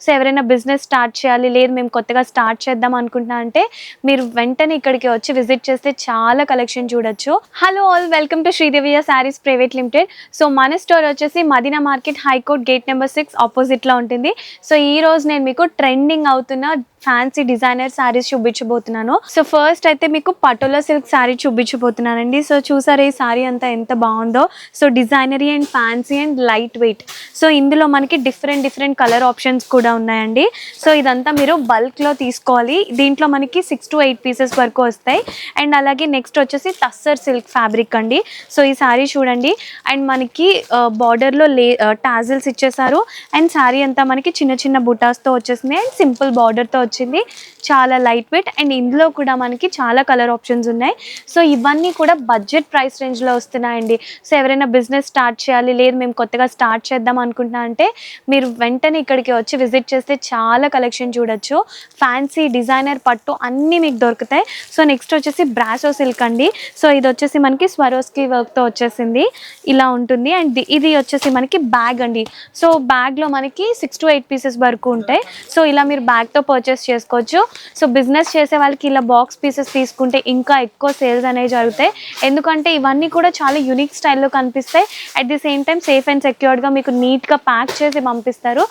So ఎవరైనా business start చేయాలి, లేదు మేము కొత్తగా స్టార్ట్ చేద్దాం అనుకుంటున్నా అంటే మీరు వెంటనే ఇక్కడికి వచ్చి విజిట్ చేస్తే చాలా కలెక్షన్ చూడొచ్చు. హలో ఆల్, వెల్కమ్ టు శ్రీదేవియ శారీస్ ప్రైవేట్ లిమిటెడ్. సో మన స్టోర్ వచ్చేసి Madina market high court gate number 6 ఆపోజిట్లో ఉంటుంది. సో ఈ రోజు నేను మీకు ట్రెండింగ్ అవుతున్న ఫ్యాన్సీ డిజైనర్ శారీస్ చూపించబోతున్నాను. సో ఫస్ట్ అయితే మీకు పటోలా సిల్క్ శారీ చూపించబోతున్నానండి. సో చూసారా ఈ శారీ అంతా ఎంత బాగుందో. So designery and fancy and light weight. So ఇందులో మనకి డిఫరెంట్ కలర్ ఆప్షన్స్ కూడా ఉన్నాయండి. సో ఇదంతా మీరు బల్క్లో తీసుకోవాలి. దీంట్లో మనకి 6 to 8 పీసెస్ వరకు వస్తాయి. అండ్ అలాగే నెక్స్ట్ వచ్చేసి టస్సర్ సిల్క్ ఫ్యాబ్రిక్ అండి. సో ఈ శారీ చూడండి. అండ్ మనకి బార్డర్లో టాజిల్స్ ఇచ్చేసారు. అండ్ శారీ అంతా మనకి చిన్న బుటాస్తో వచ్చేసింది. అండ్ సింపుల్ బార్డర్తో వచ్చింది. చాలా లైట్ వెయిట్. అండ్ ఇందులో కూడా మనకి చాలా కలర్ ఆప్షన్స్ ఉన్నాయి. సో ఇవన్నీ కూడా బడ్జెట్ ప్రైస్ రేంజ్లో వస్తున్నాయండి. సో ఎవరైనా బిజినెస్ స్టార్ట్ చేయాలి, లేదు మేము కొత్తగా స్టార్ట్ చేద్దాం అనుకుంటున్నా అంటే మీరు వెంటనే ఇక్కడికి వచ్చి విజిట్ చేస్తే చాలా కలెక్షన్ చూడొచ్చు. ఫ్యాన్సీ డిజైనర్ పట్టు అన్నీ మీకు దొరుకుతాయి. సో నెక్స్ట్ వచ్చేసి బ్రాసో సిల్క్ అండి. సో ఇది వచ్చేసి మనకి స్వరోస్కి వర్క్తో వచ్చేసింది, ఇలా ఉంటుంది. అండ్ ఇది వచ్చేసి మనకి బ్యాగ్ అండి. సో బ్యాగ్లో మనకి 6 to 8 పీసెస్ వరకు ఉంటాయి. సో ఇలా మీరు బ్యాగ్తో పర్చేస్ చేసుకోవచ్చు. సో బిజినెస్ చేసే వాళ్ళకి ఇలా బాక్స్ పీసెస్ తీసుకుంటే ఇంకా ఎక్కువ సేల్స్ అనేవి జరుగుతాయి. ఎందుకంటే ఇవన్నీ కూడా చాలా యూనిక్ స్టైల్లో కనిపిస్తాయి. At the same time safe and సెక్యూర్డ్గా మీకు నీట్గా ప్యాక్ చేసి పంపిస్తారు.